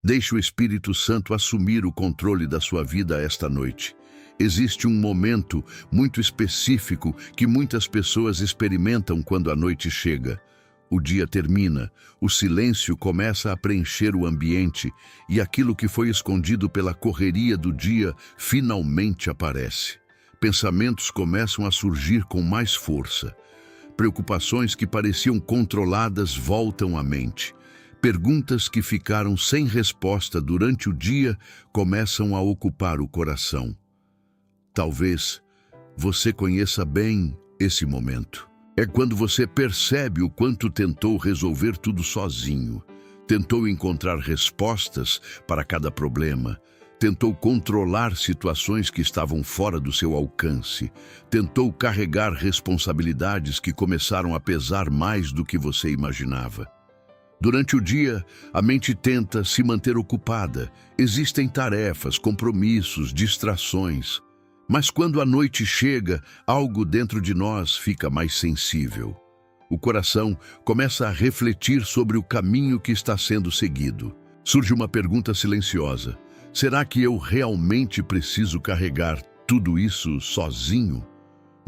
Deixe o Espírito Santo assumir o controle da sua vida esta noite. Existe um momento muito específico que muitas pessoas experimentam quando a noite chega. O dia termina, o silêncio começa a preencher o ambiente e aquilo que foi escondido pela correria do dia finalmente aparece. Pensamentos começam a surgir com mais força. Preocupações que pareciam controladas voltam à mente. Perguntas que ficaram sem resposta durante o dia começam a ocupar o coração. Talvez você conheça bem esse momento. É quando você percebe o quanto tentou resolver tudo sozinho. Tentou encontrar respostas para cada problema. Tentou controlar situações que estavam fora do seu alcance. Tentou carregar responsabilidades que começaram a pesar mais do que você imaginava. Durante o dia, a mente tenta se manter ocupada. Existem tarefas, compromissos, distrações. Mas quando a noite chega, algo dentro de nós fica mais sensível. O coração começa a refletir sobre o caminho que está sendo seguido. Surge uma pergunta silenciosa. Será que eu realmente preciso carregar tudo isso sozinho?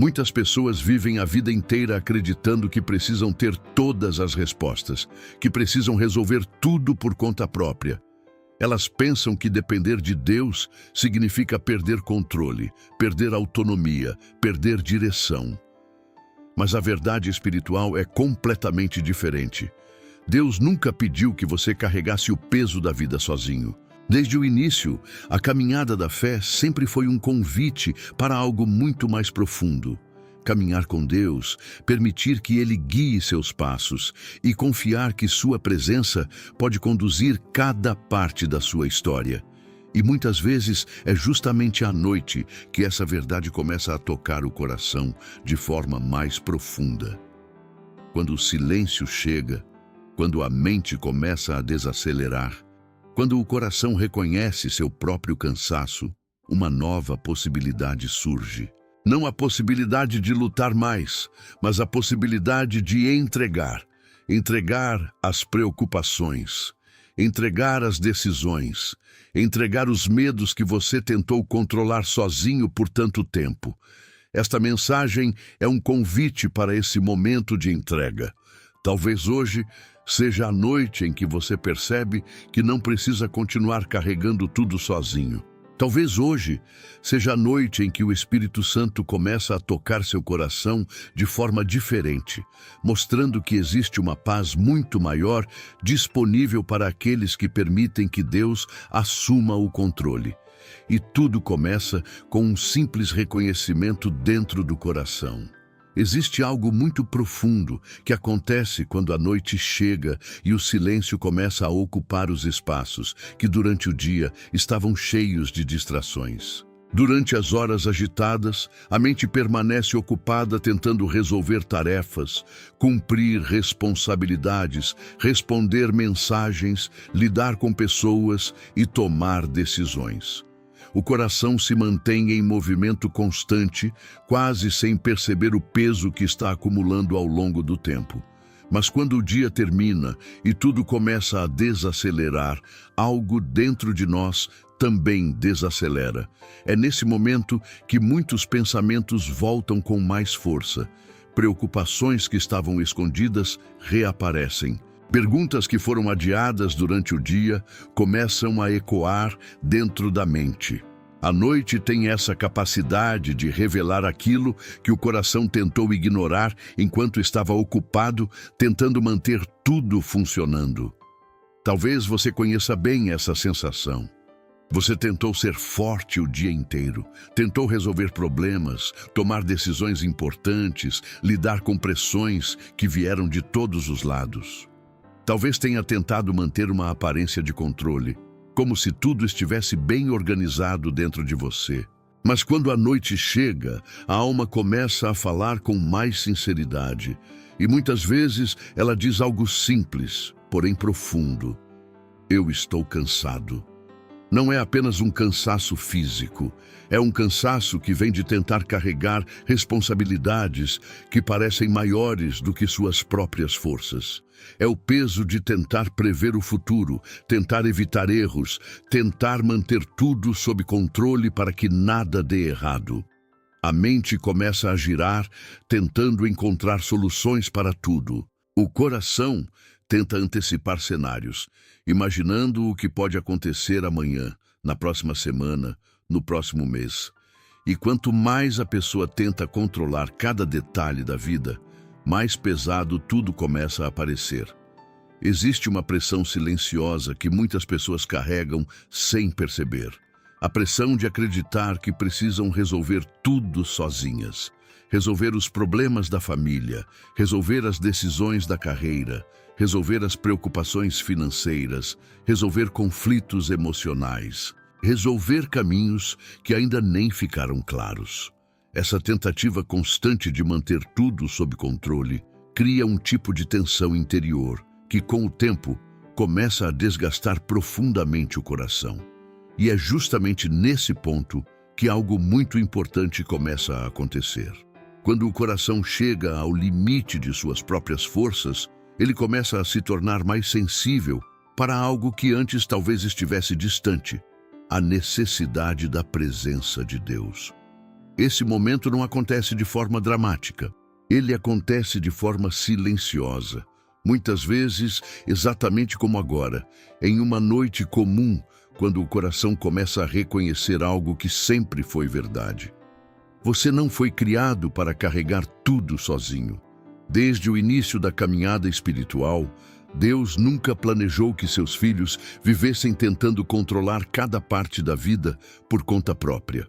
Muitas pessoas vivem a vida inteira acreditando que precisam ter todas as respostas, que precisam resolver tudo por conta própria. Elas pensam que depender de Deus significa perder controle, perder autonomia, perder direção. Mas a verdade espiritual é completamente diferente. Deus nunca pediu que você carregasse o peso da vida sozinho. Desde o início, a caminhada da fé sempre foi um convite para algo muito mais profundo. Caminhar com Deus, permitir que Ele guie seus passos e confiar que sua presença pode conduzir cada parte da sua história. E muitas vezes é justamente à noite que essa verdade começa a tocar o coração de forma mais profunda. Quando o silêncio chega, quando a mente começa a desacelerar, quando o coração reconhece seu próprio cansaço, uma nova possibilidade surge. Não a possibilidade de lutar mais, mas a possibilidade de entregar. Entregar as preocupações, entregar as decisões, entregar os medos que você tentou controlar sozinho por tanto tempo. Esta mensagem é um convite para esse momento de entrega. Talvez hoje seja a noite em que você percebe que não precisa continuar carregando tudo sozinho. Talvez hoje seja a noite em que o Espírito Santo começa a tocar seu coração de forma diferente, mostrando que existe uma paz muito maior disponível para aqueles que permitem que Deus assuma o controle. E tudo começa com um simples reconhecimento dentro do coração. Existe algo muito profundo que acontece quando a noite chega e o silêncio começa a ocupar os espaços que durante o dia estavam cheios de distrações. Durante as horas agitadas, a mente permanece ocupada tentando resolver tarefas, cumprir responsabilidades, responder mensagens, lidar com pessoas e tomar decisões. O coração se mantém em movimento constante, quase sem perceber o peso que está acumulando ao longo do tempo. Mas quando o dia termina e tudo começa a desacelerar, algo dentro de nós também desacelera. É nesse momento que muitos pensamentos voltam com mais força. Preocupações que estavam escondidas reaparecem. Perguntas que foram adiadas durante o dia começam a ecoar dentro da mente. A noite tem essa capacidade de revelar aquilo que o coração tentou ignorar enquanto estava ocupado, tentando manter tudo funcionando. Talvez você conheça bem essa sensação. Você tentou ser forte o dia inteiro, tentou resolver problemas, tomar decisões importantes, lidar com pressões que vieram de todos os lados. Talvez tenha tentado manter uma aparência de controle, como se tudo estivesse bem organizado dentro de você. Mas quando a noite chega, a alma começa a falar com mais sinceridade. E muitas vezes ela diz algo simples, porém profundo. Eu estou cansado. Não é apenas um cansaço físico, é um cansaço que vem de tentar carregar responsabilidades que parecem maiores do que suas próprias forças. É o peso de tentar prever o futuro, tentar evitar erros, tentar manter tudo sob controle para que nada dê errado. A mente começa a girar, tentando encontrar soluções para tudo. O coração tenta antecipar cenários, imaginando o que pode acontecer amanhã, na próxima semana, no próximo mês. E quanto mais a pessoa tenta controlar cada detalhe da vida, mais pesado tudo começa a parecer. Existe uma pressão silenciosa que muitas pessoas carregam sem perceber. A pressão de acreditar que precisam resolver tudo sozinhas. Resolver os problemas da família, resolver as decisões da carreira, resolver as preocupações financeiras, resolver conflitos emocionais, resolver caminhos que ainda nem ficaram claros. Essa tentativa constante de manter tudo sob controle cria um tipo de tensão interior que, com o tempo, começa a desgastar profundamente o coração. E é justamente nesse ponto que algo muito importante começa a acontecer. Quando o coração chega ao limite de suas próprias forças, ele começa a se tornar mais sensível para algo que antes talvez estivesse distante, a necessidade da presença de Deus. Esse momento não acontece de forma dramática, ele acontece de forma silenciosa. Muitas vezes, exatamente como agora, em uma noite comum, quando o coração começa a reconhecer algo que sempre foi verdade. Você não foi criado para carregar tudo sozinho. Desde o início da caminhada espiritual, Deus nunca planejou que seus filhos vivessem tentando controlar cada parte da vida por conta própria.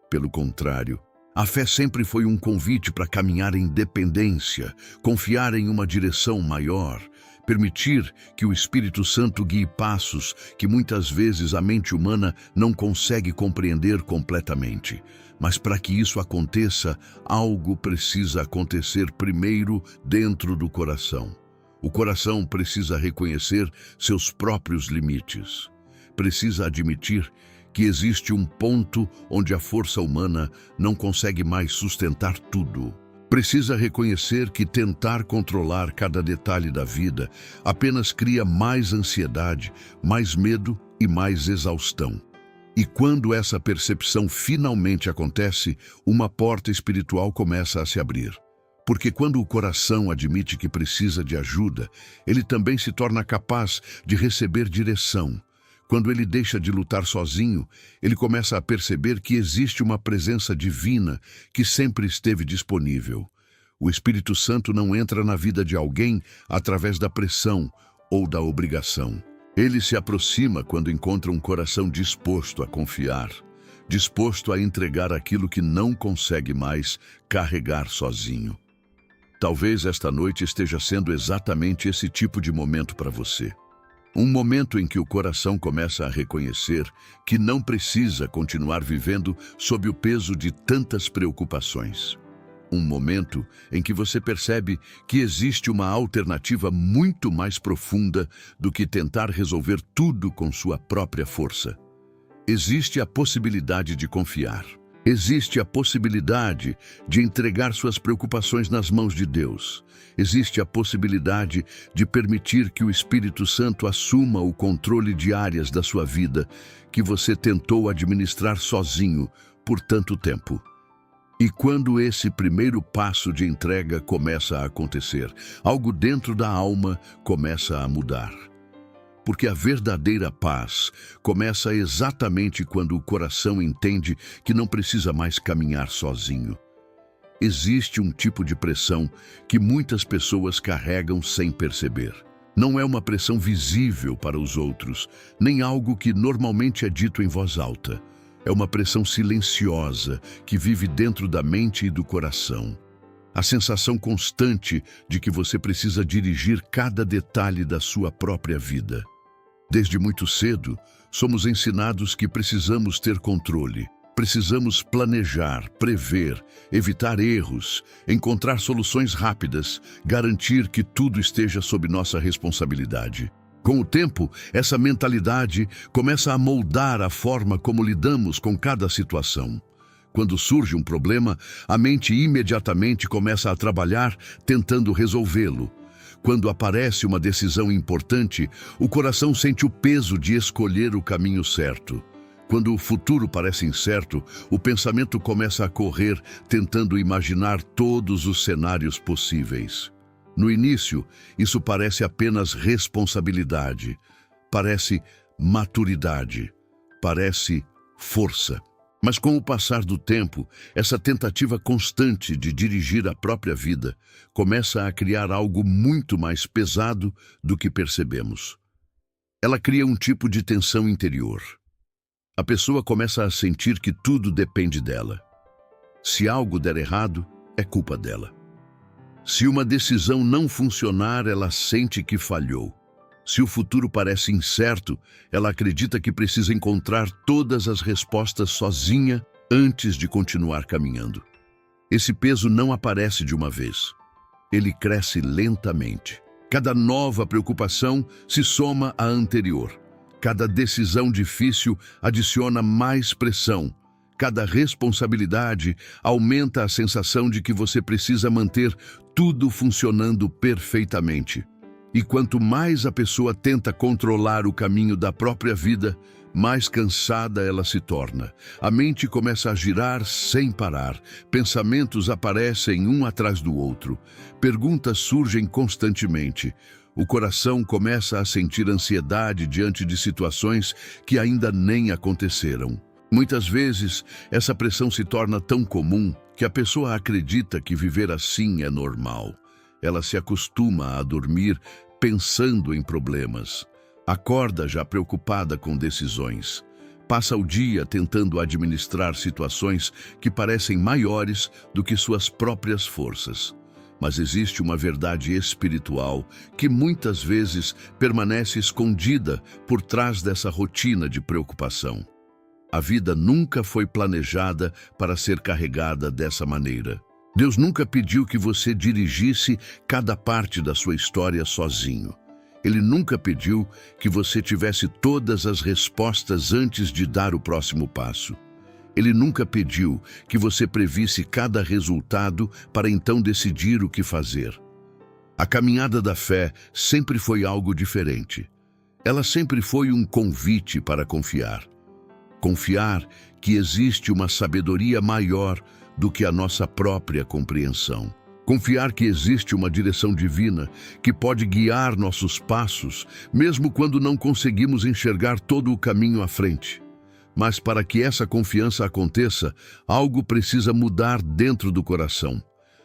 Pelo contrário, a fé sempre foi um convite para caminhar em dependência, confiar em uma direção maior, permitir que o Espírito Santo guie passos que muitas vezes a mente humana não consegue compreender completamente. Mas para que isso aconteça, algo precisa acontecer primeiro dentro do coração. O coração precisa reconhecer seus próprios limites. Precisa admitir que existe um ponto onde a força humana não consegue mais sustentar tudo. Precisa reconhecer que tentar controlar cada detalhe da vida apenas cria mais ansiedade, mais medo e mais exaustão. E quando essa percepção finalmente acontece, uma porta espiritual começa a se abrir. Porque quando o coração admite que precisa de ajuda, ele também se torna capaz de receber direção. Quando ele deixa de lutar sozinho, ele começa a perceber que existe uma presença divina que sempre esteve disponível. O Espírito Santo não entra na vida de alguém através da pressão ou da obrigação. Ele se aproxima quando encontra um coração disposto a confiar, disposto a entregar aquilo que não consegue mais carregar sozinho. Talvez esta noite esteja sendo exatamente esse tipo de momento para você. Um momento em que o coração começa a reconhecer que não precisa continuar vivendo sob o peso de tantas preocupações. Um momento em que você percebe que existe uma alternativa muito mais profunda do que tentar resolver tudo com sua própria força. Existe a possibilidade de confiar. Existe a possibilidade de entregar suas preocupações nas mãos de Deus. Existe a possibilidade de permitir que o Espírito Santo assuma o controle de áreas da sua vida que você tentou administrar sozinho por tanto tempo. E quando esse primeiro passo de entrega começa a acontecer, algo dentro da alma começa a mudar. Porque a verdadeira paz começa exatamente quando o coração entende que não precisa mais caminhar sozinho. Existe um tipo de pressão que muitas pessoas carregam sem perceber. Não é uma pressão visível para os outros, nem algo que normalmente é dito em voz alta. É uma pressão silenciosa que vive dentro da mente e do coração. A sensação constante de que você precisa dirigir cada detalhe da sua própria vida. Desde muito cedo, somos ensinados que precisamos ter controle. Precisamos planejar, prever, evitar erros, encontrar soluções rápidas, garantir que tudo esteja sob nossa responsabilidade. Com o tempo, essa mentalidade começa a moldar a forma como lidamos com cada situação. Quando surge um problema, a mente imediatamente começa a trabalhar tentando resolvê-lo. Quando aparece uma decisão importante, o coração sente o peso de escolher o caminho certo. Quando o futuro parece incerto, o pensamento começa a correr, tentando imaginar todos os cenários possíveis. No início, isso parece apenas responsabilidade, parece maturidade, parece força. Mas com o passar do tempo, essa tentativa constante de dirigir a própria vida começa a criar algo muito mais pesado do que percebemos. Ela cria um tipo de tensão interior. A pessoa começa a sentir que tudo depende dela. Se algo der errado, é culpa dela. Se uma decisão não funcionar, ela sente que falhou. Se o futuro parece incerto, ela acredita que precisa encontrar todas as respostas sozinha antes de continuar caminhando. Esse peso não aparece de uma vez. Ele cresce lentamente. Cada nova preocupação se soma à anterior. Cada decisão difícil adiciona mais pressão. Cada responsabilidade aumenta a sensação de que você precisa manter tudo funcionando perfeitamente. E quanto mais a pessoa tenta controlar o caminho da própria vida, mais cansada ela se torna. A mente começa a girar sem parar. Pensamentos aparecem um atrás do outro. Perguntas surgem constantemente. O coração começa a sentir ansiedade diante de situações que ainda nem aconteceram. Muitas vezes, essa pressão se torna tão comum que a pessoa acredita que viver assim é normal. Ela se acostuma a dormir pensando em problemas. Acorda já preocupada com decisões. Passa o dia tentando administrar situações que parecem maiores do que suas próprias forças. Mas existe uma verdade espiritual que muitas vezes permanece escondida por trás dessa rotina de preocupação. A vida nunca foi planejada para ser carregada dessa maneira. Deus nunca pediu que você dirigisse cada parte da sua história sozinho. Ele nunca pediu que você tivesse todas as respostas antes de dar o próximo passo. Ele nunca pediu que você previsse cada resultado para então decidir o que fazer. A caminhada da fé sempre foi algo diferente. Ela sempre foi um convite para confiar. Confiar que existe uma sabedoria maior do que a nossa própria compreensão. Confiar que existe uma direção divina que pode guiar nossos passos, mesmo quando não conseguimos enxergar todo o caminho à frente. Mas para que essa confiança aconteça, algo precisa mudar dentro do coração.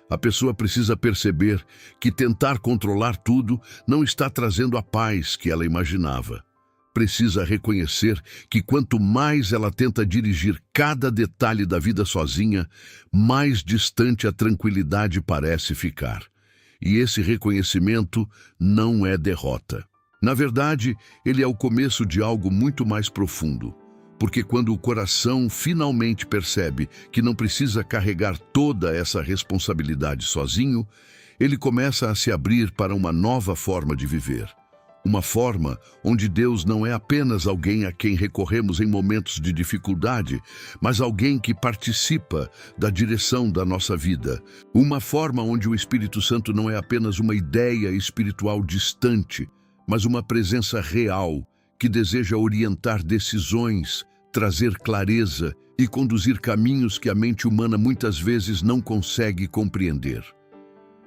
A pessoa precisa perceber que tentar controlar tudo não está trazendo a paz que ela imaginava. Precisa reconhecer que quanto mais ela tenta dirigir cada detalhe da vida sozinha, mais distante a tranquilidade parece ficar. E esse reconhecimento não é derrota. Na verdade, ele é o começo de algo muito mais profundo. Porque quando o coração finalmente percebe que não precisa carregar toda essa responsabilidade sozinho, ele começa a se abrir para uma nova forma de viver. Uma forma onde Deus não é apenas alguém a quem recorremos em momentos de dificuldade, mas alguém que participa da direção da nossa vida. Uma forma onde o Espírito Santo não é apenas uma ideia espiritual distante, mas uma presença real que deseja orientar decisões, trazer clareza e conduzir caminhos que a mente humana muitas vezes não consegue compreender.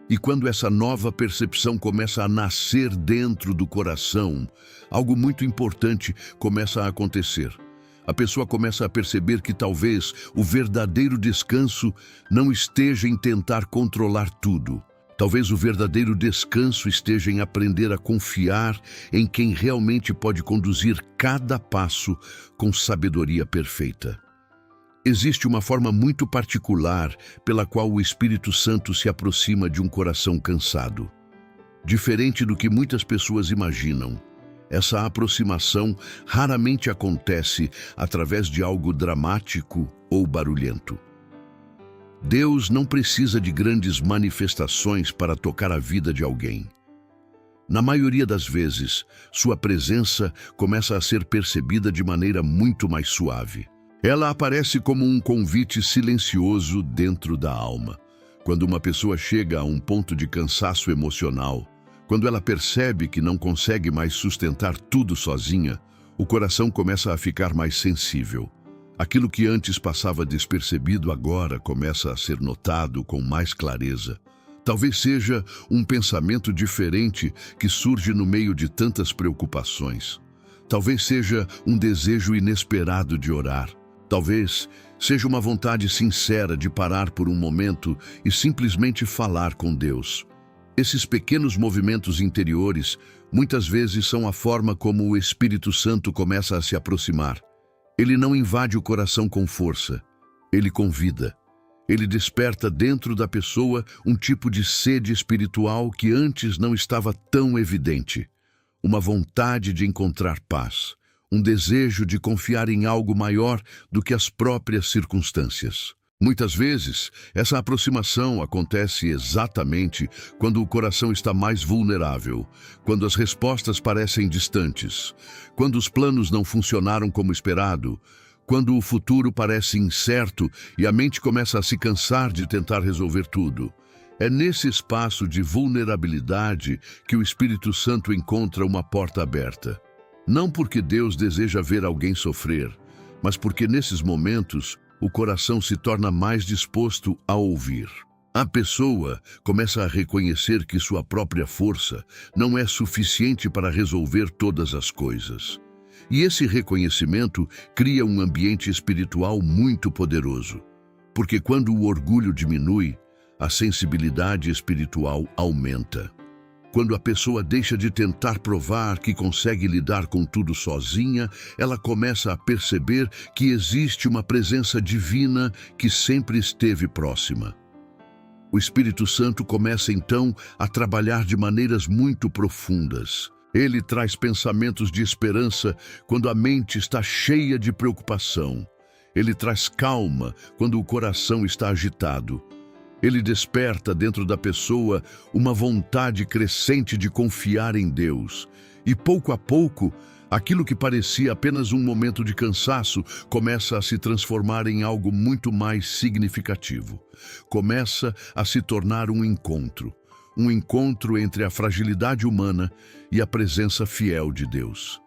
E quando essa nova percepção começa a nascer dentro do coração, algo muito importante começa a acontecer. A pessoa começa a perceber que talvez o verdadeiro descanso não esteja em tentar controlar tudo. Talvez o verdadeiro descanso esteja em aprender a confiar em quem realmente pode conduzir cada passo com sabedoria perfeita. Existe uma forma muito particular pela qual o Espírito Santo se aproxima de um coração cansado. Diferente do que muitas pessoas imaginam, essa aproximação raramente acontece através de algo dramático ou barulhento. Deus não precisa de grandes manifestações para tocar a vida de alguém. Na maioria das vezes, sua presença começa a ser percebida de maneira muito mais suave. Ela aparece como um convite silencioso dentro da alma. Quando uma pessoa chega a um ponto de cansaço emocional, quando ela percebe que não consegue mais sustentar tudo sozinha, o coração começa a ficar mais sensível. Aquilo que antes passava despercebido agora começa a ser notado com mais clareza. Talvez seja um pensamento diferente que surge no meio de tantas preocupações. Talvez seja um desejo inesperado de orar. Talvez seja uma vontade sincera de parar por um momento e simplesmente falar com Deus. Esses pequenos movimentos interiores muitas vezes são a forma como o Espírito Santo começa a se aproximar. Ele não invade o coração com força, ele convida. Ele desperta dentro da pessoa um tipo de sede espiritual que antes não estava tão evidente. Uma vontade de encontrar paz, um desejo de confiar em algo maior do que as próprias circunstâncias. Muitas vezes, essa aproximação acontece exatamente quando o coração está mais vulnerável, quando as respostas parecem distantes, quando os planos não funcionaram como esperado, quando o futuro parece incerto e a mente começa a se cansar de tentar resolver tudo. É nesse espaço de vulnerabilidade que o Espírito Santo encontra uma porta aberta. Não porque Deus deseja ver alguém sofrer, mas porque nesses momentos o coração se torna mais disposto a ouvir. A pessoa começa a reconhecer que sua própria força não é suficiente para resolver todas as coisas. E esse reconhecimento cria um ambiente espiritual muito poderoso. Porque quando o orgulho diminui, a sensibilidade espiritual aumenta. Quando a pessoa deixa de tentar provar que consegue lidar com tudo sozinha, ela começa a perceber que existe uma presença divina que sempre esteve próxima. O Espírito Santo começa então a trabalhar de maneiras muito profundas. Ele traz pensamentos de esperança quando a mente está cheia de preocupação. Ele traz calma quando o coração está agitado. Ele desperta dentro da pessoa uma vontade crescente de confiar em Deus. E pouco a pouco, aquilo que parecia apenas um momento de cansaço começa a se transformar em algo muito mais significativo. Começa a se tornar um encontro entre a fragilidade humana e a presença fiel de Deus.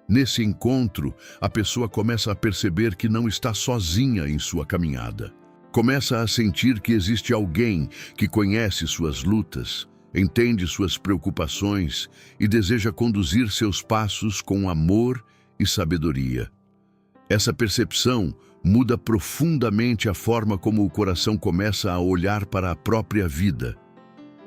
Nesse encontro, a pessoa começa a perceber que não está sozinha em sua caminhada. Começa a sentir que existe alguém que conhece suas lutas, entende suas preocupações e deseja conduzir seus passos com amor e sabedoria. Essa percepção muda profundamente a forma como o coração começa a olhar para a própria vida.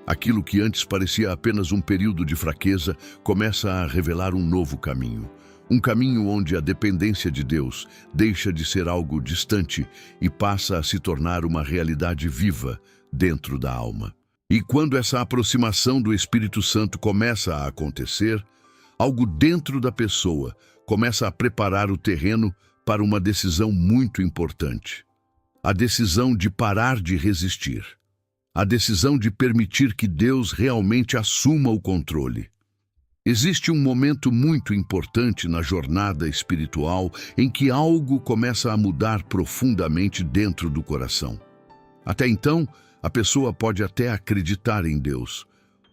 Aquilo que antes parecia apenas um período de fraqueza começa a revelar um novo caminho. Um caminho onde a dependência de Deus deixa de ser algo distante e passa a se tornar uma realidade viva dentro da alma. E quando essa aproximação do Espírito Santo começa a acontecer, algo dentro da pessoa começa a preparar o terreno para uma decisão muito importante. A decisão de parar de resistir. A decisão de permitir que Deus realmente assuma o controle. Existe um momento muito importante na jornada espiritual em que algo começa a mudar profundamente dentro do coração. Até então, a pessoa pode até acreditar em Deus,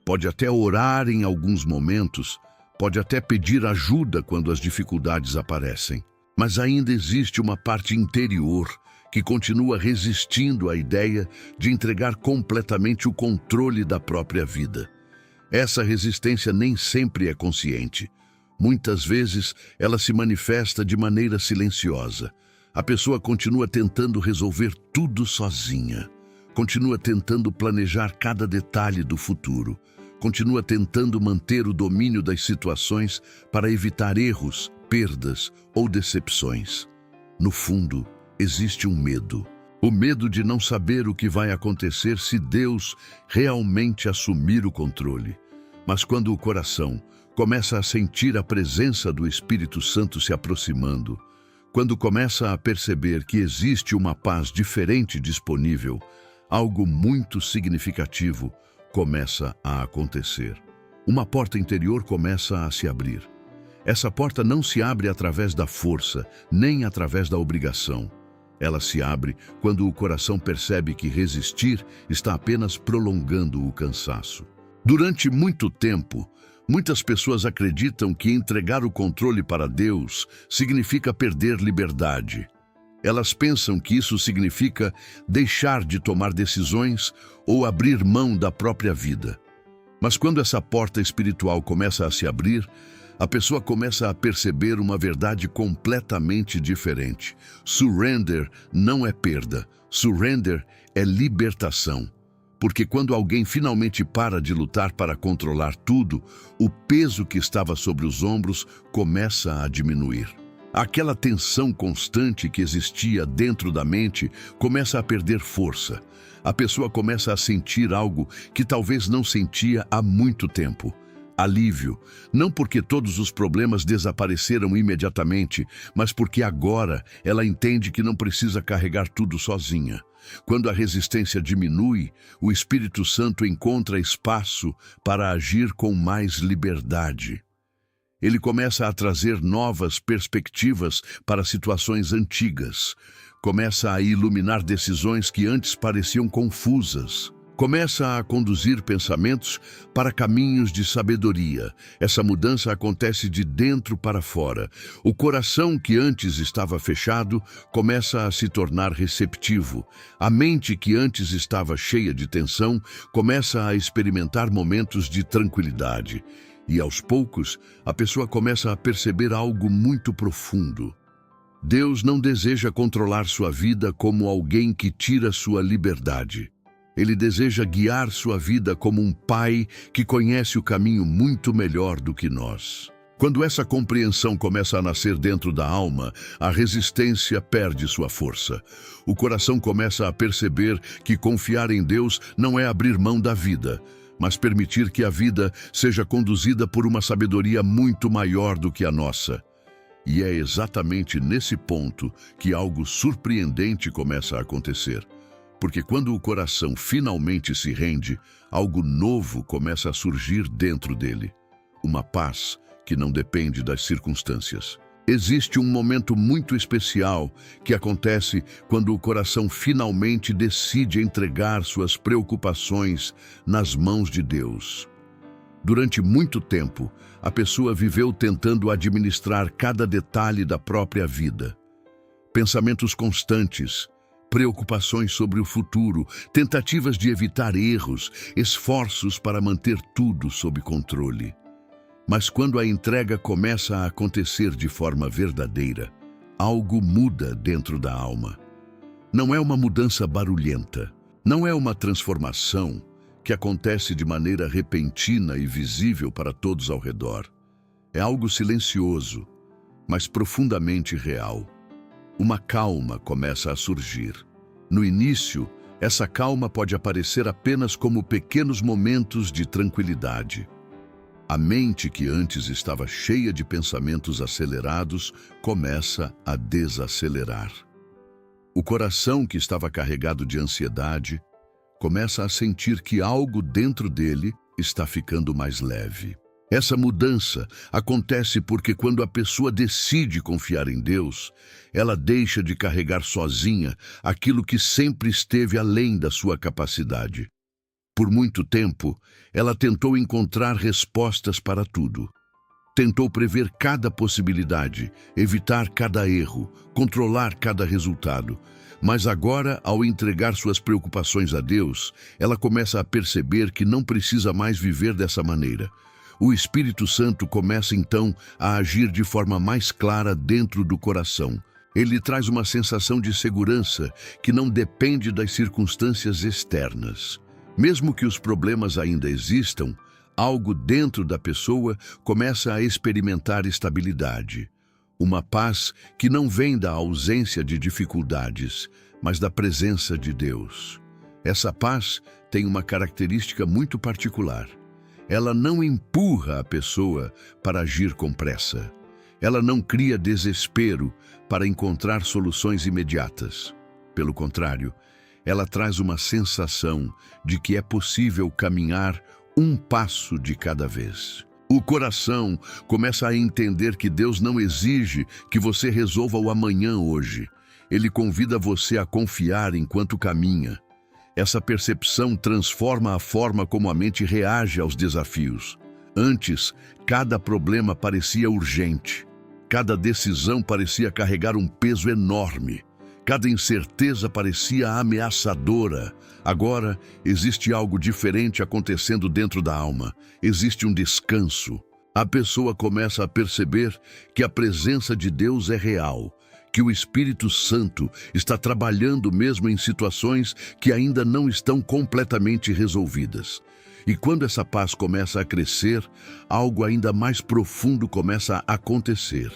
pode até orar em alguns momentos, pode até pedir ajuda quando as dificuldades aparecem. Mas ainda existe uma parte interior que continua resistindo à ideia de entregar completamente o controle da própria vida. Essa resistência nem sempre é consciente. Muitas vezes ela se manifesta de maneira silenciosa. A pessoa continua tentando resolver tudo sozinha. Continua tentando planejar cada detalhe do futuro. Continua tentando manter o domínio das situações para evitar erros, perdas ou decepções. No fundo, existe um medo. O medo de não saber o que vai acontecer se Deus realmente assumir o controle. Mas quando o coração começa a sentir a presença do Espírito Santo se aproximando, quando começa a perceber que existe uma paz diferente disponível, algo muito significativo começa a acontecer. uma porta interior começa a se abrir. Essa porta não se abre através da força, nem através da obrigação. Ela se abre quando o coração percebe que resistir está apenas prolongando o cansaço. Durante muito tempo, muitas pessoas acreditam que entregar o controle para Deus significa perder liberdade. Elas pensam que isso significa deixar de tomar decisões ou abrir mão da própria vida. Mas quando essa porta espiritual começa a se abrir, a pessoa começa a perceber uma verdade completamente diferente. Surrender não é perda, surrender é libertação. Porque quando alguém finalmente para de lutar para controlar tudo, o peso que estava sobre os ombros começa a diminuir. Aquela tensão constante que existia dentro da mente começa a perder força. A pessoa começa a sentir algo que talvez não sentia há muito tempo. Alívio, não porque todos os problemas desapareceram imediatamente, mas porque agora ela entende que não precisa carregar tudo sozinha. Quando a resistência diminui, o Espírito Santo encontra espaço para agir com mais liberdade. Ele começa a trazer novas perspectivas para situações antigas. Começa a iluminar decisões que antes pareciam confusas. Começa a conduzir pensamentos para caminhos de sabedoria. Essa mudança acontece de dentro para fora. O coração que antes estava fechado começa a se tornar receptivo. A mente que antes estava cheia de tensão começa a experimentar momentos de tranquilidade. E aos poucos, a pessoa começa a perceber algo muito profundo. Deus não deseja controlar sua vida como alguém que tira sua liberdade. Ele deseja guiar sua vida como um pai que conhece o caminho muito melhor do que nós. Quando essa compreensão começa a nascer dentro da alma, a resistência perde sua força. O coração começa a perceber que confiar em Deus não é abrir mão da vida, mas permitir que a vida seja conduzida por uma sabedoria muito maior do que a nossa. E é exatamente nesse ponto que algo surpreendente começa a acontecer. Porque quando o coração finalmente se rende, algo novo começa a surgir dentro dele. Uma paz que não depende das circunstâncias. Existe um momento muito especial que acontece quando o coração finalmente decide entregar suas preocupações nas mãos de Deus. Durante muito tempo, a pessoa viveu tentando administrar cada detalhe da própria vida. Pensamentos constantes, preocupações sobre o futuro, tentativas de evitar erros, esforços para manter tudo sob controle. Mas quando a entrega começa a acontecer de forma verdadeira, algo muda dentro da alma. Não é uma mudança barulhenta, não é uma transformação que acontece de maneira repentina e visível para todos ao redor. É algo silencioso, mas profundamente real. Uma calma começa a surgir. No início, essa calma pode aparecer apenas como pequenos momentos de tranquilidade. A mente que antes estava cheia de pensamentos acelerados começa a desacelerar. O coração que estava carregado de ansiedade começa a sentir que algo dentro dele está ficando mais leve. Essa mudança acontece porque quando a pessoa decide confiar em Deus, ela deixa de carregar sozinha aquilo que sempre esteve além da sua capacidade. Por muito tempo, ela tentou encontrar respostas para tudo. Tentou prever cada possibilidade, evitar cada erro, controlar cada resultado. Mas agora, ao entregar suas preocupações a Deus, ela começa a perceber que não precisa mais viver dessa maneira. O Espírito Santo começa então a agir de forma mais clara dentro do coração. Ele traz uma sensação de segurança que não depende das circunstâncias externas. Mesmo que os problemas ainda existam, algo dentro da pessoa começa a experimentar estabilidade. Uma paz que não vem da ausência de dificuldades, mas da presença de Deus. Essa paz tem uma característica muito particular. Ela não empurra a pessoa para agir com pressa. Ela não cria desespero para encontrar soluções imediatas. Pelo contrário, ela traz uma sensação de que é possível caminhar um passo de cada vez. O coração começa a entender que Deus não exige que você resolva o amanhã hoje. Ele convida você a confiar enquanto caminha. Essa percepção transforma a forma como a mente reage aos desafios. Antes, cada problema parecia urgente. Cada decisão parecia carregar um peso enorme. Cada incerteza parecia ameaçadora. Agora, existe algo diferente acontecendo dentro da alma. Existe um descanso. A pessoa começa a perceber que a presença de Deus é real, que o Espírito Santo está trabalhando mesmo em situações que ainda não estão completamente resolvidas. E quando essa paz começa a crescer, algo ainda mais profundo começa a acontecer.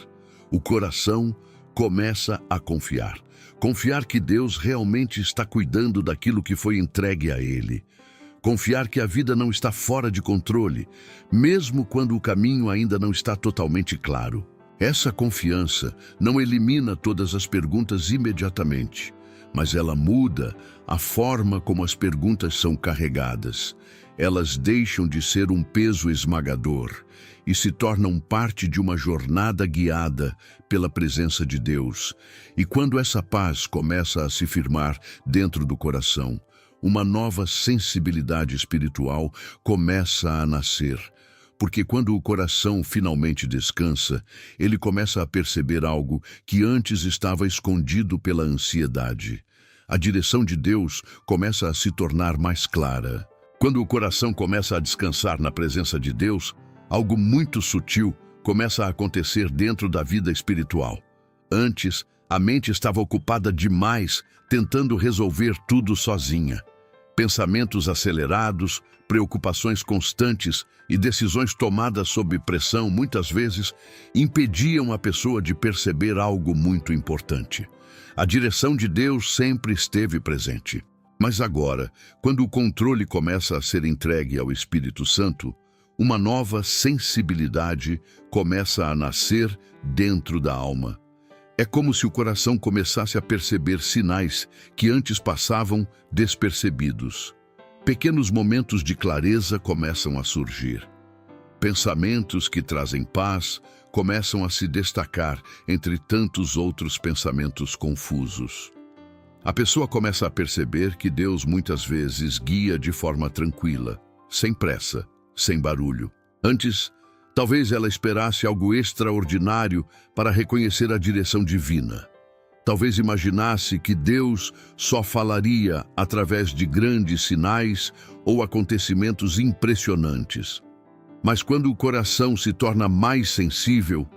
O coração começa a confiar. Confiar que Deus realmente está cuidando daquilo que foi entregue a Ele. Confiar que a vida não está fora de controle, mesmo quando o caminho ainda não está totalmente claro. Essa confiança não elimina todas as perguntas imediatamente, mas ela muda a forma como as perguntas são carregadas. Elas deixam de ser um peso esmagador e se tornam parte de uma jornada guiada pela presença de Deus. E quando essa paz começa a se firmar dentro do coração, uma nova sensibilidade espiritual começa a nascer. Porque quando o coração finalmente descansa, ele começa a perceber algo que antes estava escondido pela ansiedade. A direção de Deus começa a se tornar mais clara. Quando o coração começa a descansar na presença de Deus, algo muito sutil começa a acontecer dentro da vida espiritual. Antes, a mente estava ocupada demais, tentando resolver tudo sozinha. Pensamentos acelerados, preocupações constantes e decisões tomadas sob pressão, muitas vezes, impediam a pessoa de perceber algo muito importante. A direção de Deus sempre esteve presente. Mas agora, quando o controle começa a ser entregue ao Espírito Santo, uma nova sensibilidade começa a nascer dentro da alma. É como se o coração começasse a perceber sinais que antes passavam despercebidos. Pequenos momentos de clareza começam a surgir. Pensamentos que trazem paz começam a se destacar entre tantos outros pensamentos confusos. A pessoa começa a perceber que Deus muitas vezes guia de forma tranquila, sem pressa, sem barulho. Antes, talvez ela esperasse algo extraordinário para reconhecer a direção divina. Talvez imaginasse que Deus só falaria através de grandes sinais ou acontecimentos impressionantes. Mas quando o coração se torna mais sensível,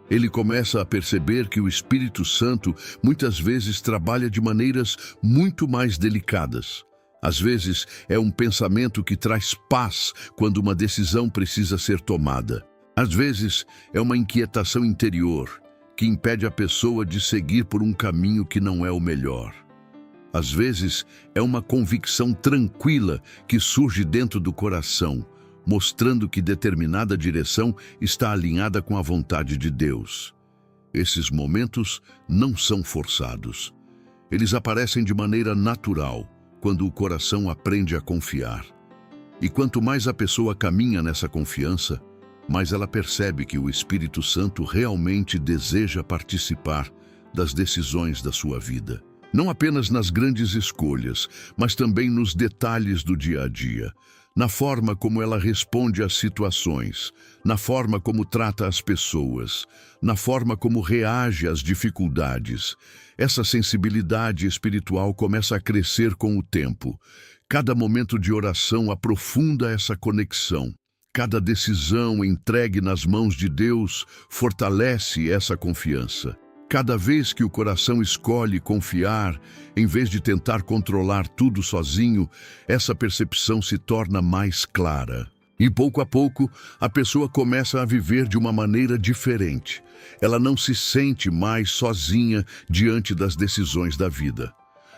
ele começa a perceber que o Espírito Santo muitas vezes trabalha de maneiras muito mais delicadas. Às vezes, é um pensamento que traz paz quando uma decisão precisa ser tomada. Às vezes, é uma inquietação interior que impede a pessoa de seguir por um caminho que não é o melhor. Às vezes, é uma convicção tranquila que surge dentro do coração, mostrando que determinada direção está alinhada com a vontade de Deus. Esses momentos não são forçados. Eles aparecem de maneira natural, quando o coração aprende a confiar. E quanto mais a pessoa caminha nessa confiança, mais ela percebe que o Espírito Santo realmente deseja participar das decisões da sua vida. Não apenas nas grandes escolhas, mas também nos detalhes do dia a dia, na forma como ela responde às situações, na forma como trata as pessoas, na forma como reage às dificuldades. Essa sensibilidade espiritual começa a crescer com o tempo. Cada momento de oração aprofunda essa conexão. Cada decisão entregue nas mãos de Deus fortalece essa confiança. Cada vez que o coração escolhe confiar, em vez de tentar controlar tudo sozinho, essa percepção se torna mais clara. E pouco a pouco, a pessoa começa a viver de uma maneira diferente. Ela não se sente mais sozinha diante das decisões da vida.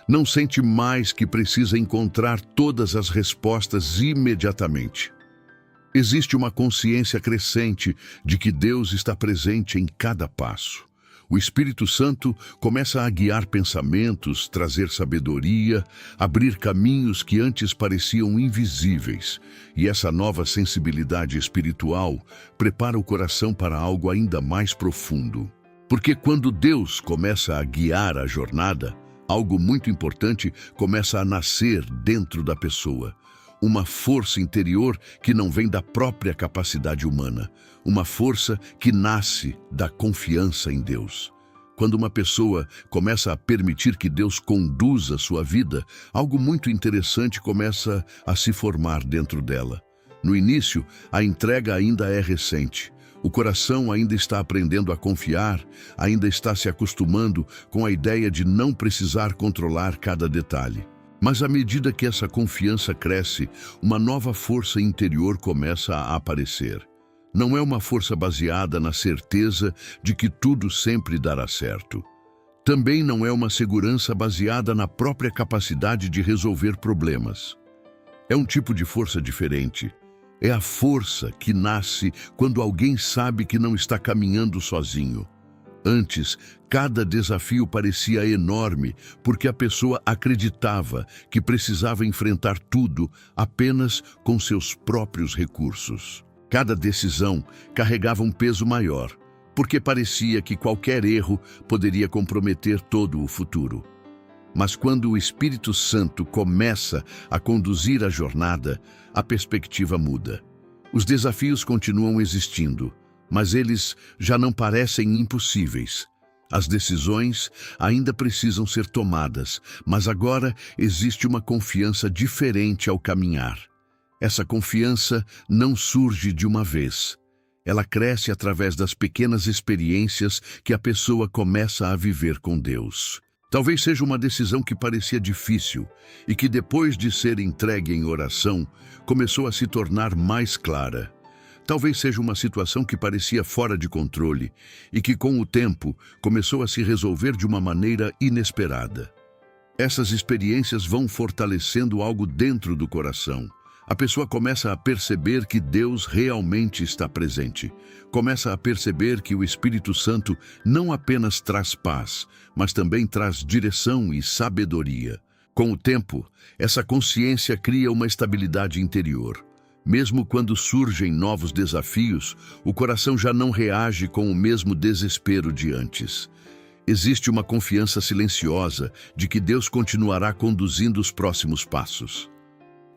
Não sente mais que precisa encontrar todas as respostas imediatamente. Existe uma consciência crescente de que Deus está presente em cada passo. O Espírito Santo começa a guiar pensamentos, trazer sabedoria, abrir caminhos que antes pareciam invisíveis. E essa nova sensibilidade espiritual prepara o coração para algo ainda mais profundo. Porque quando Deus começa a guiar a jornada, algo muito importante começa a nascer dentro da pessoa. Uma força interior que não vem da própria capacidade humana. Uma força que nasce da confiança em Deus. Quando uma pessoa começa a permitir que Deus conduza sua vida, algo muito interessante começa a se formar dentro dela. No início, a entrega ainda é recente. O coração ainda está aprendendo a confiar, ainda está se acostumando com a ideia de não precisar controlar cada detalhe. Mas à medida que essa confiança cresce, uma nova força interior começa a aparecer. Não é uma força baseada na certeza de que tudo sempre dará certo. Também não é uma segurança baseada na própria capacidade de resolver problemas. É um tipo de força diferente. É a força que nasce quando alguém sabe que não está caminhando sozinho. Antes, cada desafio parecia enorme, porque a pessoa acreditava que precisava enfrentar tudo apenas com seus próprios recursos. Cada decisão carregava um peso maior, porque parecia que qualquer erro poderia comprometer todo o futuro. Mas quando o Espírito Santo começa a conduzir a jornada, a perspectiva muda. Os desafios continuam existindo, mas eles já não parecem impossíveis. As decisões ainda precisam ser tomadas, mas agora existe uma confiança diferente ao caminhar. Essa confiança não surge de uma vez. Ela cresce através das pequenas experiências que a pessoa começa a viver com Deus. Talvez seja uma decisão que parecia difícil e que, depois de ser entregue em oração, começou a se tornar mais clara. Talvez seja uma situação que parecia fora de controle e que, com o tempo, começou a se resolver de uma maneira inesperada. Essas experiências vão fortalecendo algo dentro do coração. A pessoa começa a perceber que Deus realmente está presente. Começa a perceber que o Espírito Santo não apenas traz paz, mas também traz direção e sabedoria. Com o tempo, essa consciência cria uma estabilidade interior. Mesmo quando surgem novos desafios, o coração já não reage com o mesmo desespero de antes. Existe uma confiança silenciosa de que Deus continuará conduzindo os próximos passos.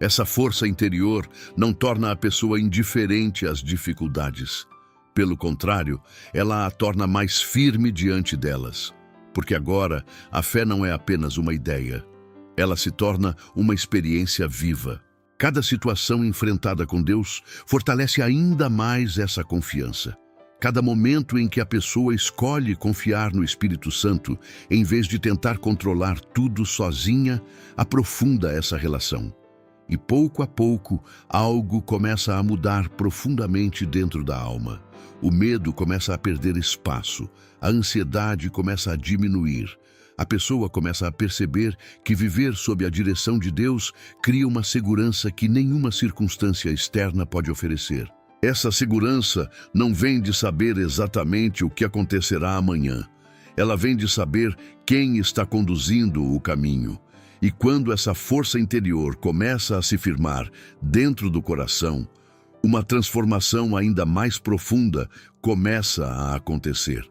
Essa força interior não torna a pessoa indiferente às dificuldades. Pelo contrário, ela a torna mais firme diante delas. Porque agora, a fé não é apenas uma ideia. Ela se torna uma experiência viva. Cada situação enfrentada com Deus fortalece ainda mais essa confiança. Cada momento em que a pessoa escolhe confiar no Espírito Santo, em vez de tentar controlar tudo sozinha, aprofunda essa relação. E pouco a pouco, algo começa a mudar profundamente dentro da alma. O medo começa a perder espaço, a ansiedade começa a diminuir. A pessoa começa a perceber que viver sob a direção de Deus cria uma segurança que nenhuma circunstância externa pode oferecer. Essa segurança não vem de saber exatamente o que acontecerá amanhã. Ela vem de saber quem está conduzindo o caminho. E quando essa força interior começa a se firmar dentro do coração, uma transformação ainda mais profunda começa a acontecer.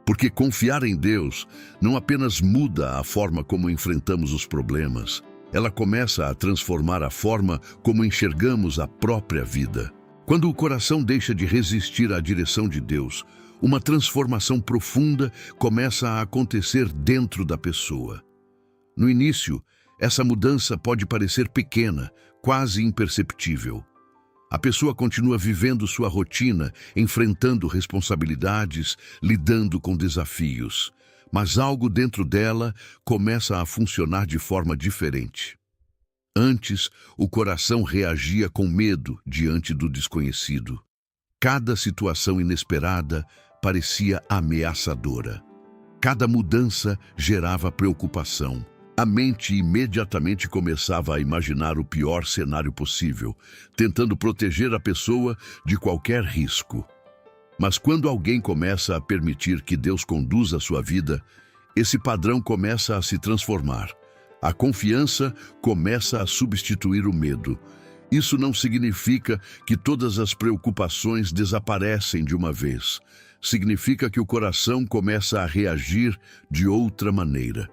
Porque confiar em Deus não apenas muda a forma como enfrentamos os problemas, ela começa a transformar a forma como enxergamos a própria vida. Quando o coração deixa de resistir à direção de Deus, uma transformação profunda começa a acontecer dentro da pessoa. No início, essa mudança pode parecer pequena, quase imperceptível. A pessoa continua vivendo sua rotina, enfrentando responsabilidades, lidando com desafios. Mas algo dentro dela começa a funcionar de forma diferente. Antes, o coração reagia com medo diante do desconhecido. Cada situação inesperada parecia ameaçadora. Cada mudança gerava preocupação. A mente imediatamente começava a imaginar o pior cenário possível, tentando proteger a pessoa de qualquer risco. Mas quando alguém começa a permitir que Deus conduza a sua vida, esse padrão começa a se transformar. A confiança começa a substituir o medo. Isso não significa que todas as preocupações desaparecem de uma vez. Significa que o coração começa a reagir de outra maneira.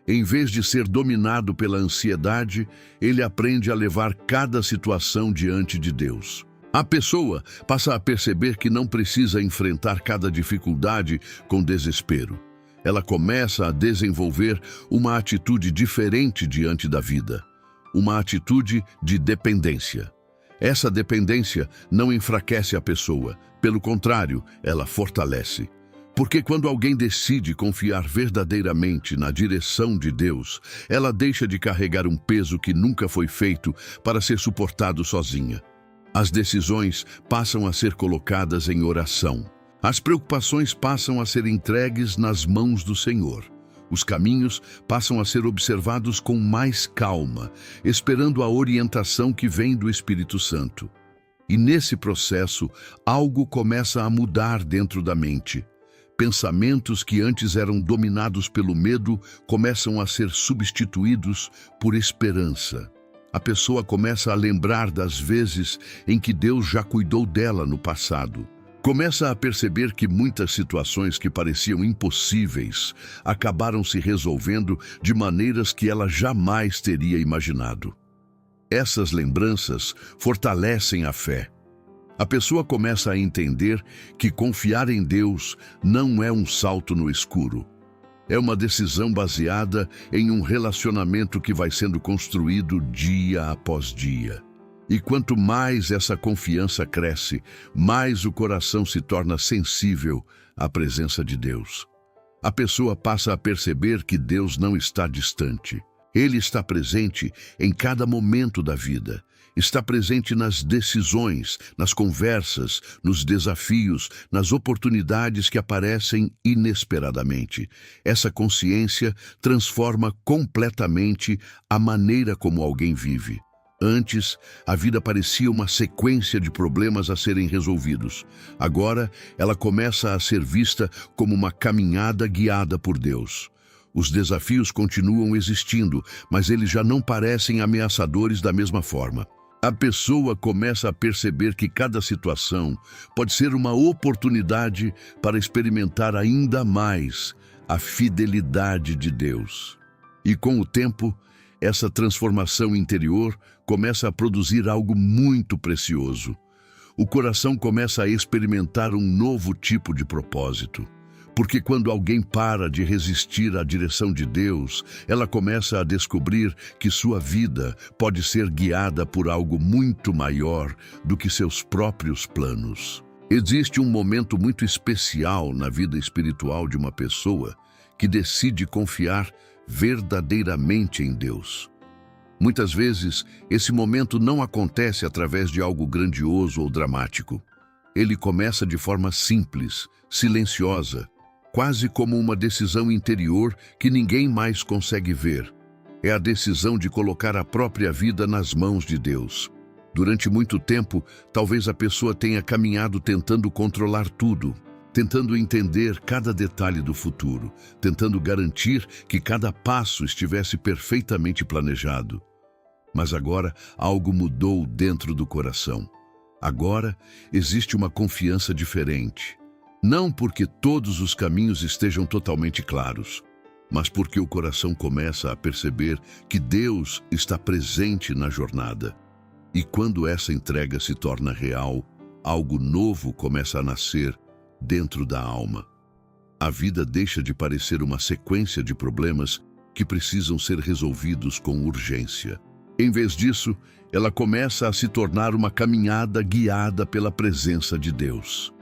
Em vez de ser dominado pela ansiedade, ele aprende a levar cada situação diante de Deus. A pessoa passa a perceber que não precisa enfrentar cada dificuldade com desespero. Ela começa a desenvolver uma atitude diferente diante da vida. Uma atitude de dependência. Essa dependência não enfraquece a pessoa, pelo contrário, ela fortalece. Porque quando alguém decide confiar verdadeiramente na direção de Deus, ela deixa de carregar um peso que nunca foi feito para ser suportado sozinha. As decisões passam a ser colocadas em oração. As preocupações passam a ser entregues nas mãos do Senhor. Os caminhos passam a ser observados com mais calma, esperando a orientação que vem do Espírito Santo. E nesse processo, algo começa a mudar dentro da mente. Pensamentos que antes eram dominados pelo medo começam a ser substituídos por esperança. A pessoa começa a lembrar das vezes em que Deus já cuidou dela no passado. Começa a perceber que muitas situações que pareciam impossíveis acabaram se resolvendo de maneiras que ela jamais teria imaginado. Essas lembranças fortalecem a fé. A pessoa começa a entender que confiar em Deus não é um salto no escuro. É uma decisão baseada em um relacionamento que vai sendo construído dia após dia. E quanto mais essa confiança cresce, mais o coração se torna sensível à presença de Deus. A pessoa passa a perceber que Deus não está distante. Ele está presente em cada momento da vida. Está presente nas decisões, nas conversas, nos desafios, nas oportunidades que aparecem inesperadamente. Essa consciência transforma completamente a maneira como alguém vive. Antes, a vida parecia uma sequência de problemas a serem resolvidos. Agora, ela começa a ser vista como uma caminhada guiada por Deus. Os desafios continuam existindo, mas eles já não parecem ameaçadores da mesma forma. A pessoa começa a perceber que cada situação pode ser uma oportunidade para experimentar ainda mais a fidelidade de Deus. E com o tempo, essa transformação interior começa a produzir algo muito precioso. O coração começa a experimentar um novo tipo de propósito. Porque quando alguém para de resistir à direção de Deus, ela começa a descobrir que sua vida pode ser guiada por algo muito maior do que seus próprios planos. Existe um momento muito especial na vida espiritual de uma pessoa que decide confiar verdadeiramente em Deus. Muitas vezes, esse momento não acontece através de algo grandioso ou dramático. Ele começa de forma simples, silenciosa, quase como uma decisão interior que ninguém mais consegue ver. É a decisão de colocar a própria vida nas mãos de Deus. Durante muito tempo, talvez a pessoa tenha caminhado tentando controlar tudo, tentando entender cada detalhe do futuro, tentando garantir que cada passo estivesse perfeitamente planejado. Mas agora algo mudou dentro do coração. Agora existe uma confiança diferente. Não porque todos os caminhos estejam totalmente claros, mas porque o coração começa a perceber que Deus está presente na jornada. E quando essa entrega se torna real, algo novo começa a nascer dentro da alma. A vida deixa de parecer uma sequência de problemas que precisam ser resolvidos com urgência. Em vez disso, ela começa a se tornar uma caminhada guiada pela presença de Deus.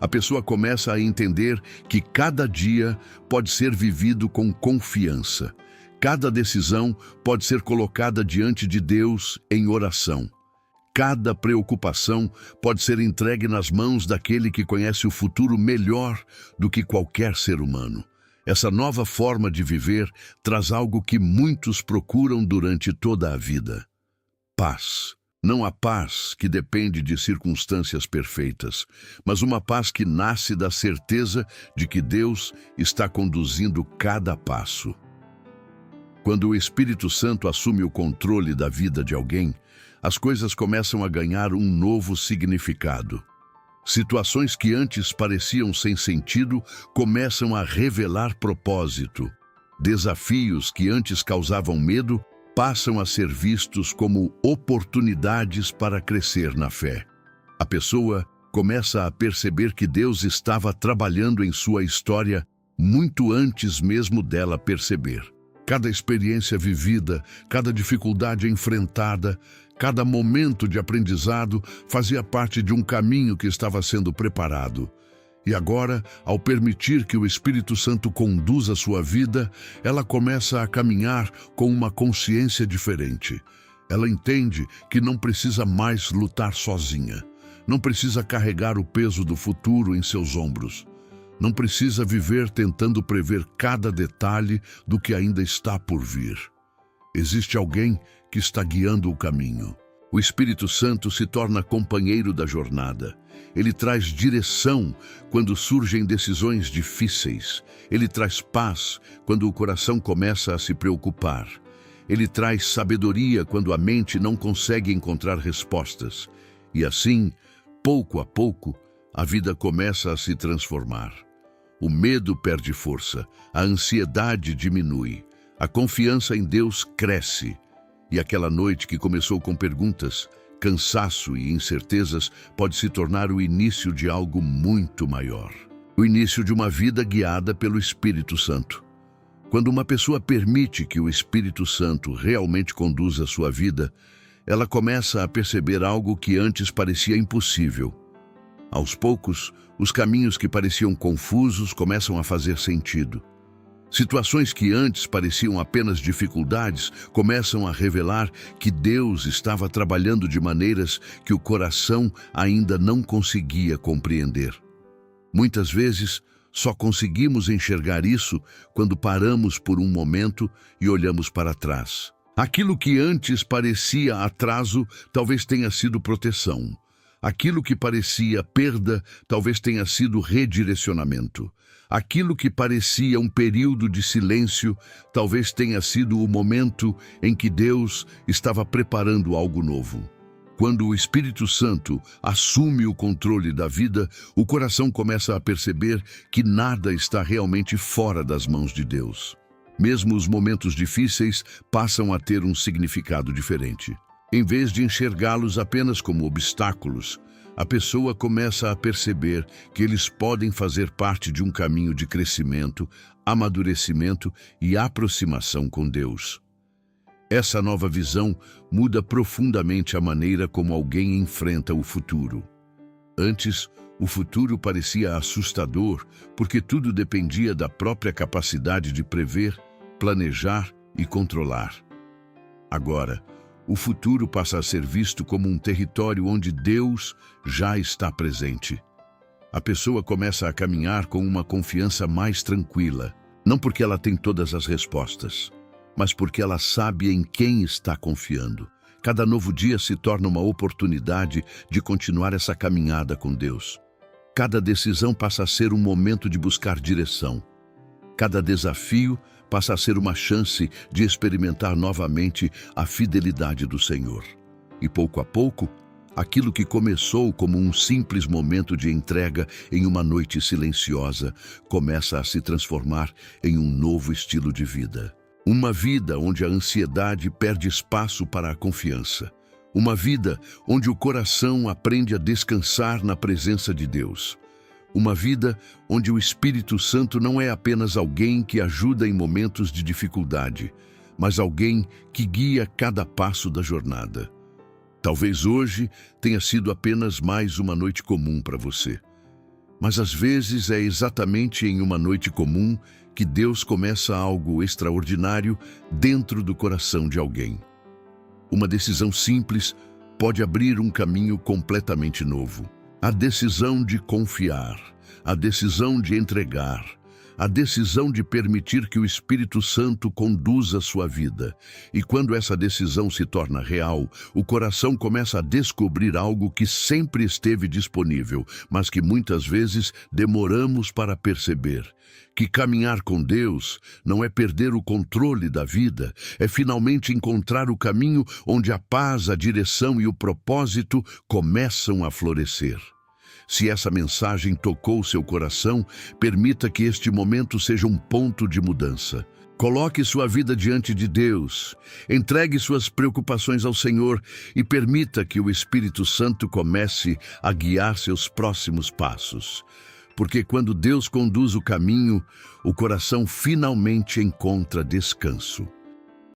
A pessoa começa a entender que cada dia pode ser vivido com confiança. Cada decisão pode ser colocada diante de Deus em oração. Cada preocupação pode ser entregue nas mãos daquele que conhece o futuro melhor do que qualquer ser humano. Essa nova forma de viver traz algo que muitos procuram durante toda a vida: paz. Não a paz que depende de circunstâncias perfeitas, mas uma paz que nasce da certeza de que Deus está conduzindo cada passo. Quando o Espírito Santo assume o controle da vida de alguém, as coisas começam a ganhar um novo significado. Situações que antes pareciam sem sentido começam a revelar propósito. Desafios que antes causavam medo passam a ser vistos como oportunidades para crescer na fé. A pessoa começa a perceber que Deus estava trabalhando em sua história muito antes mesmo dela perceber. Cada experiência vivida, cada dificuldade enfrentada, cada momento de aprendizado fazia parte de um caminho que estava sendo preparado. E agora, ao permitir que o Espírito Santo conduza sua vida, ela começa a caminhar com uma consciência diferente. Ela entende que não precisa mais lutar sozinha. Não precisa carregar o peso do futuro em seus ombros. Não precisa viver tentando prever cada detalhe do que ainda está por vir. Existe alguém que está guiando o caminho. O Espírito Santo se torna companheiro da jornada. Ele traz direção quando surgem decisões difíceis. Ele traz paz quando o coração começa a se preocupar. Ele traz sabedoria quando a mente não consegue encontrar respostas. E assim, pouco a pouco, a vida começa a se transformar. O medo perde força, a ansiedade diminui, a confiança em Deus cresce. E aquela noite que começou com perguntas, cansaço e incertezas pode se tornar o início de algo muito maior. O início de uma vida guiada pelo Espírito Santo. Quando uma pessoa permite que o Espírito Santo realmente conduza a sua vida, ela começa a perceber algo que antes parecia impossível. Aos poucos, os caminhos que pareciam confusos começam a fazer sentido. Situações que antes pareciam apenas dificuldades começam a revelar que Deus estava trabalhando de maneiras que o coração ainda não conseguia compreender. Muitas vezes, só conseguimos enxergar isso quando paramos por um momento e olhamos para trás. Aquilo que antes parecia atraso talvez tenha sido proteção. Aquilo que parecia perda talvez tenha sido redirecionamento. Aquilo que parecia um período de silêncio talvez tenha sido o momento em que Deus estava preparando algo novo. Quando o Espírito Santo assume o controle da vida, o coração começa a perceber que nada está realmente fora das mãos de Deus. Mesmo os momentos difíceis passam a ter um significado diferente. Em vez de enxergá-los apenas como obstáculos, a pessoa começa a perceber que eles podem fazer parte de um caminho de crescimento, amadurecimento e aproximação com Deus. Essa nova visão muda profundamente a maneira como alguém enfrenta o futuro. Antes, o futuro parecia assustador porque tudo dependia da própria capacidade de prever, planejar e controlar. Agora, o futuro passa a ser visto como um território onde Deus já está presente. A pessoa começa a caminhar com uma confiança mais tranquila, não porque ela tem todas as respostas, mas porque ela sabe em quem está confiando. Cada novo dia se torna uma oportunidade de continuar essa caminhada com Deus. Cada decisão passa a ser um momento de buscar direção. Cada desafio passa a ser uma chance de experimentar novamente a fidelidade do Senhor. E pouco a pouco, aquilo que começou como um simples momento de entrega em uma noite silenciosa começa a se transformar em um novo estilo de vida. Uma vida onde a ansiedade perde espaço para a confiança. Uma vida onde o coração aprende a descansar na presença de Deus. Uma vida onde o Espírito Santo não é apenas alguém que ajuda em momentos de dificuldade, mas alguém que guia cada passo da jornada. Talvez hoje tenha sido apenas mais uma noite comum para você. Mas às vezes é exatamente em uma noite comum que Deus começa algo extraordinário dentro do coração de alguém. Uma decisão simples pode abrir um caminho completamente novo. A decisão de confiar, a decisão de entregar, A decisão de permitir que o Espírito Santo conduza a sua vida. E quando essa decisão se torna real, o coração começa a descobrir algo que sempre esteve disponível, mas que muitas vezes demoramos para perceber. Que caminhar com Deus não é perder o controle da vida, é finalmente encontrar o caminho onde a paz, a direção e o propósito começam a florescer. Se essa mensagem tocou seu coração, permita que este momento seja um ponto de mudança. Coloque sua vida diante de Deus, entregue suas preocupações ao Senhor e permita que o Espírito Santo comece a guiar seus próximos passos. Porque quando Deus conduz o caminho, o coração finalmente encontra descanso.